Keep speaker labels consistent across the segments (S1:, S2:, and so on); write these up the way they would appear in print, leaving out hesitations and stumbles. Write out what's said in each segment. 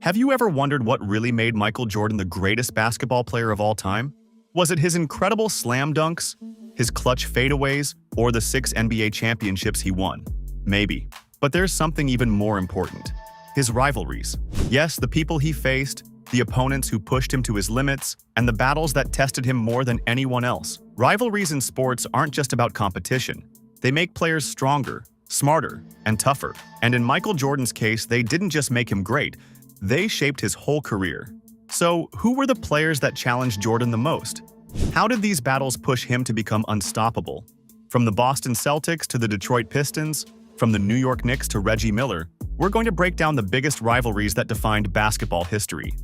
S1: Have you ever wondered what really made Michael Jordan the greatest basketball player of all time? Was it his incredible slam dunks, his clutch fadeaways, or the 6 NBA championships he won? Maybe. But there's something even more important. His rivalries. Yes, the people he faced, the opponents who pushed him to his limits, and the battles that tested him more than anyone else. Rivalries in sports aren't just about competition. They make players stronger, smarter, and tougher. And in Michael Jordan's case, they didn't just make him great, they shaped his whole career. So, who were the players that challenged Jordan the most? How did these battles push him to become unstoppable? From the Boston Celtics to the Detroit Pistons, from the New York Knicks to Reggie Miller, we're going to break down the biggest rivalries that defined basketball history.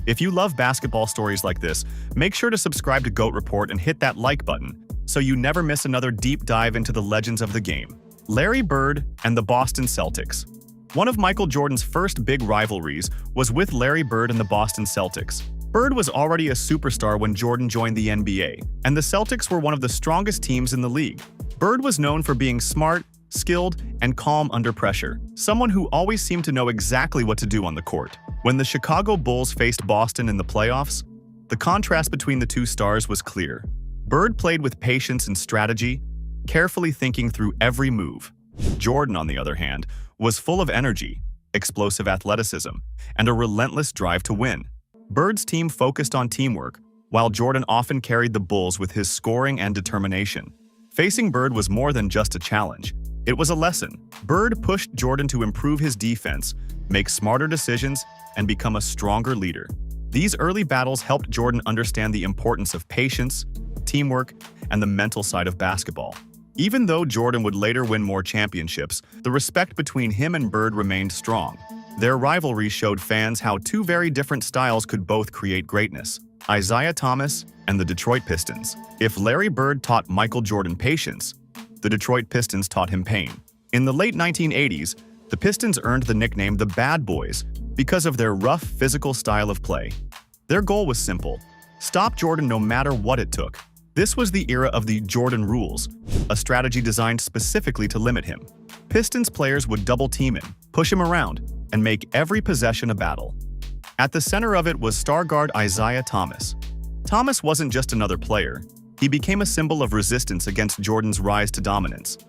S1: If you love basketball stories like this, make sure to subscribe to GOAT Report and hit that like button so you never miss another deep dive into the legends of the game. Larry Bird and the Boston Celtics. One of Michael Jordan's first big rivalries was with Larry Bird and the Boston Celtics. Bird was already a superstar when Jordan joined the NBA, and the Celtics were one of the strongest teams in the league. Bird was known for being smart, skilled, and calm under pressure, someone who always seemed to know exactly what to do on the court. When the Chicago Bulls faced Boston in the playoffs, the contrast between the two stars was clear. Bird played with patience and strategy, carefully thinking through every move. Jordan, on the other hand, was full of energy, explosive athleticism, and a relentless drive to win. Bird's team focused on teamwork, while Jordan often carried the Bulls with his scoring and determination. Facing Bird was more than just a challenge. It was a lesson. Bird pushed Jordan to improve his defense, make smarter decisions, and become a stronger leader. These early battles helped Jordan understand the importance of patience, teamwork, and the mental side of basketball. Even though Jordan would later win more championships, the respect between him and Bird remained strong. Their rivalry showed fans how two very different styles could both create greatness. Isiah Thomas and the Detroit Pistons. If Larry Bird taught Michael Jordan patience, the Detroit Pistons taught him pain. In the late 1980s, the Pistons earned the nickname the Bad Boys because of their rough physical style of play. Their goal was simple: stop Jordan no matter what it took. This was the era of the Jordan rules, a strategy designed specifically to limit him. Pistons players would double-team him, push him around, and make every possession a battle. At the center of it was star guard Isiah Thomas. Thomas wasn't just another player. He became a symbol of resistance against Jordan's rise to dominance.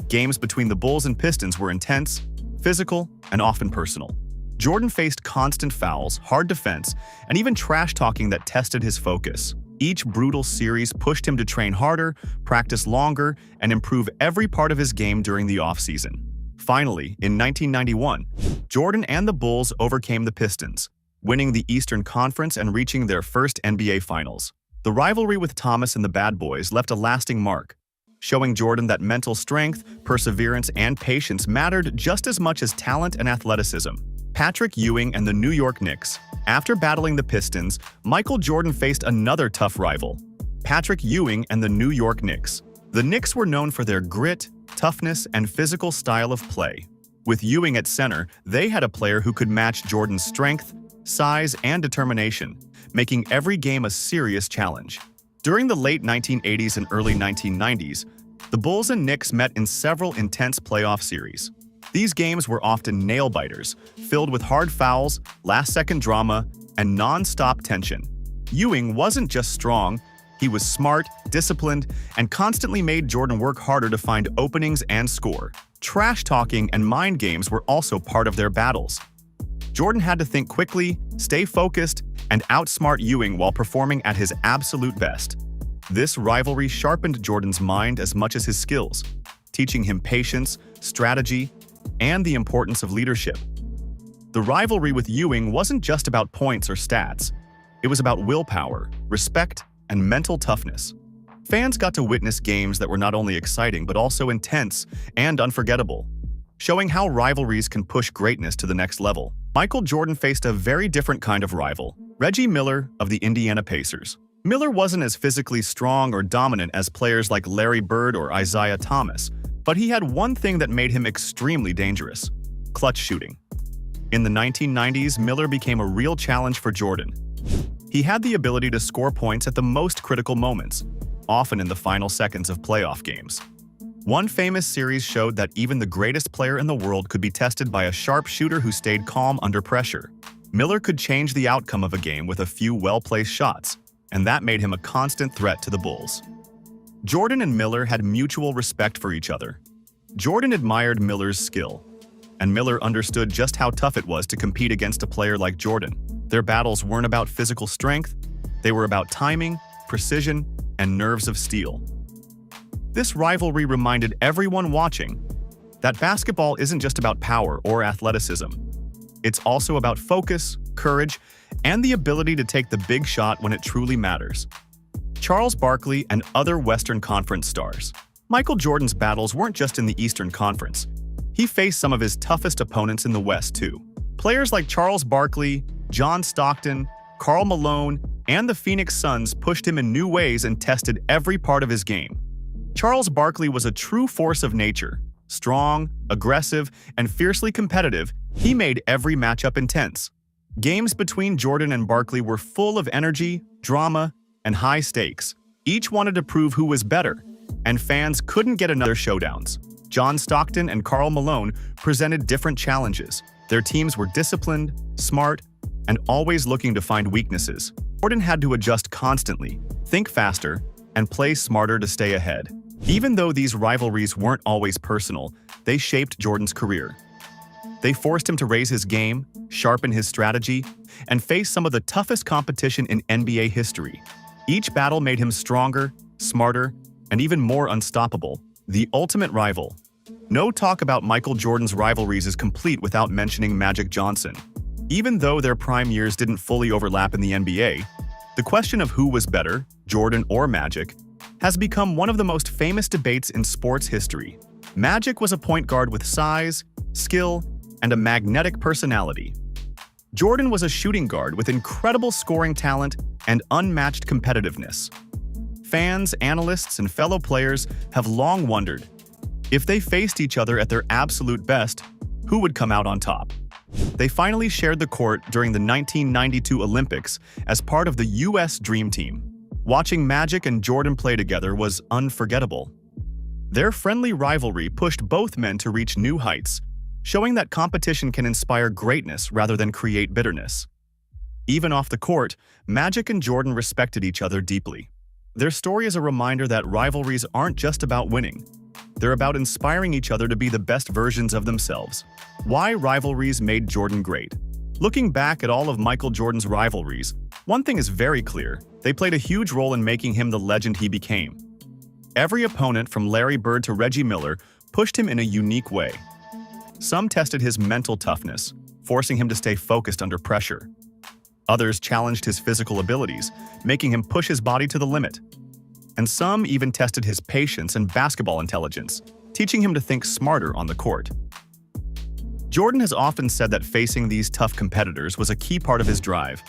S1: Games between the Bulls and Pistons were intense, physical, and often personal. Jordan faced constant fouls, hard defense, and even trash-talking that tested his focus. Each brutal series pushed him to train harder, practice longer, and improve every part of his game during the offseason. Finally, in 1991, Jordan and the Bulls overcame the Pistons, winning the Eastern Conference and reaching their first NBA Finals. The rivalry with Thomas and the Bad Boys left a lasting mark, showing Jordan that mental strength, perseverance, and patience mattered just as much as talent and athleticism. Patrick Ewing and the New York Knicks. After battling the Pistons, Michael Jordan faced another tough rival, Patrick Ewing and the New York Knicks. The Knicks were known for their grit, toughness, and physical style of play. With Ewing at center, they had a player who could match Jordan's strength, size, and determination, making every game a serious challenge. During the late 1980s and early 1990s, the Bulls and Knicks met in several intense playoff series. These games were often nail-biters, filled with hard fouls, last-second drama, and non-stop tension. Ewing wasn't just strong, he was smart, disciplined, and constantly made Jordan work harder to find openings and score. Trash-talking and mind games were also part of their battles. Jordan had to think quickly, stay focused, and outsmart Ewing while performing at his absolute best. This rivalry sharpened Jordan's mind as much as his skills, teaching him patience, strategy, and the importance of leadership. The rivalry with Ewing wasn't just about points or stats. It was about willpower, respect, and mental toughness. Fans got to witness games that were not only exciting but also intense and unforgettable, showing how rivalries can push greatness to the next level. Michael Jordan faced a very different kind of rival, Reggie Miller of the Indiana Pacers. Miller wasn't as physically strong or dominant as players like Larry Bird or Isiah Thomas, but he had one thing that made him extremely dangerous: clutch shooting. In the 1990s, Miller became a real challenge for Jordan. He had the ability to score points at the most critical moments, often in the final seconds of playoff games. One famous series showed that even the greatest player in the world could be tested by a sharp shooter who stayed calm under pressure. Miller could change the outcome of a game with a few well-placed shots, and that made him a constant threat to the Bulls. Jordan and Miller had mutual respect for each other. Jordan admired Miller's skill, and Miller understood just how tough it was to compete against a player like Jordan. Their battles weren't about physical strength, they were about timing, precision, and nerves of steel. This rivalry reminded everyone watching that basketball isn't just about power or athleticism. It's also about focus, courage, and the ability to take the big shot when it truly matters. Charles Barkley and other Western Conference stars. Michael Jordan's battles weren't just in the Eastern Conference. He faced some of his toughest opponents in the West, too. Players like Charles Barkley, John Stockton, Karl Malone, and the Phoenix Suns pushed him in new ways and tested every part of his game. Charles Barkley was a true force of nature. Strong, aggressive, and fiercely competitive, he made every matchup intense. Games between Jordan and Barkley were full of energy, drama, and high stakes. Each wanted to prove who was better, and fans couldn't get enough showdowns. John Stockton and Karl Malone presented different challenges. Their teams were disciplined, smart, and always looking to find weaknesses. Jordan had to adjust constantly, think faster, and play smarter to stay ahead. Even though these rivalries weren't always personal, they shaped Jordan's career. They forced him to raise his game, sharpen his strategy, and face some of the toughest competition in NBA history. Each battle made him stronger, smarter, and even more unstoppable. The ultimate rival. No talk about Michael Jordan's rivalries is complete without mentioning Magic Johnson. Even though their prime years didn't fully overlap in the NBA, the question of who was better, Jordan or Magic, has become one of the most famous debates in sports history. Magic was a point guard with size, skill, and a magnetic personality. Jordan was a shooting guard with incredible scoring talent and unmatched competitiveness. Fans, analysts, and fellow players have long wondered, if they faced each other at their absolute best, who would come out on top? They finally shared the court during the 1992 Olympics as part of the U.S. Dream Team. Watching Magic and Jordan play together was unforgettable. Their friendly rivalry pushed both men to reach new heights, showing that competition can inspire greatness rather than create bitterness. Even off the court, Magic and Jordan respected each other deeply. Their story is a reminder that rivalries aren't just about winning. They're about inspiring each other to be the best versions of themselves. Why rivalries made Jordan great? Looking back at all of Michael Jordan's rivalries, one thing is very clear: they played a huge role in making him the legend he became. Every opponent, from Larry Bird to Reggie Miller, pushed him in a unique way. Some tested his mental toughness, forcing him to stay focused under pressure. Others challenged his physical abilities, making him push his body to the limit. And some even tested his patience and basketball intelligence, teaching him to think smarter on the court. Jordan has often said that facing these tough competitors was a key part of his drive.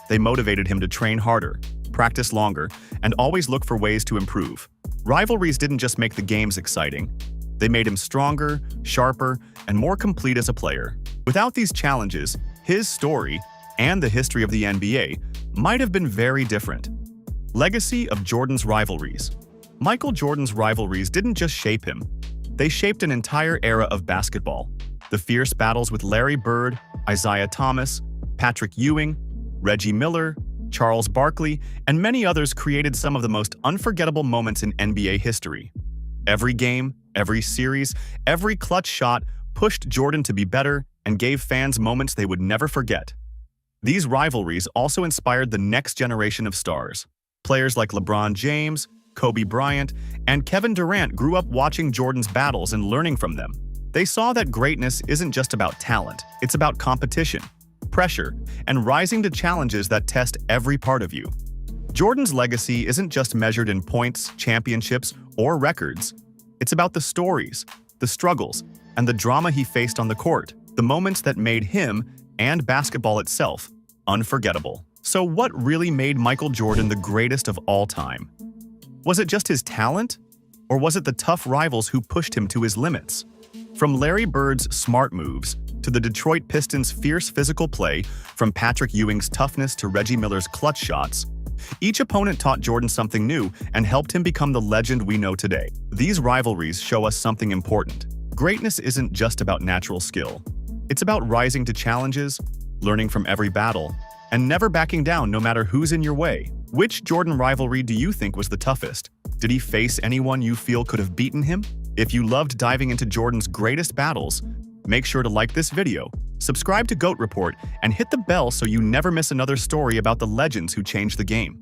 S1: They motivated him to train harder, practice longer, and always look for ways to improve. Rivalries didn't just make the games exciting. They made him stronger, sharper, and more complete as a player. Without these challenges, his story, and the history of the NBA, might have been very different. Legacy of Jordan's rivalries. Michael Jordan's rivalries didn't just shape him. They shaped an entire era of basketball. The fierce battles with Larry Bird, Isiah Thomas, Patrick Ewing, Reggie Miller, Charles Barkley, and many others created some of the most unforgettable moments in NBA history. Every game, every series, every clutch shot pushed Jordan to be better and gave fans moments they would never forget. These rivalries also inspired the next generation of stars. Players like LeBron James, Kobe Bryant, and Kevin Durant grew up watching Jordan's battles and learning from them. They saw that greatness isn't just about talent, it's about competition, pressure, and rising to challenges that test every part of you. Jordan's legacy isn't just measured in points, championships, or records. It's about the stories, the struggles, and the drama he faced on the court, the moments that made him, and basketball itself, unforgettable. So what really made Michael Jordan the greatest of all time? Was it just his talent? Or was it the tough rivals who pushed him to his limits? From Larry Bird's smart moves to the Detroit Pistons' fierce physical play, from Patrick Ewing's toughness to Reggie Miller's clutch shots, each opponent taught Jordan something new and helped him become the legend we know today. These rivalries show us something important. Greatness isn't just about natural skill. It's about rising to challenges, learning from every battle, and never backing down no matter who's in your way. Which Jordan rivalry do you think was the toughest? Did he face anyone you feel could have beaten him? If you loved diving into Jordan's greatest battles, make sure to like this video, subscribe to GOAT Report, and hit the bell so you never miss another story about the legends who changed the game.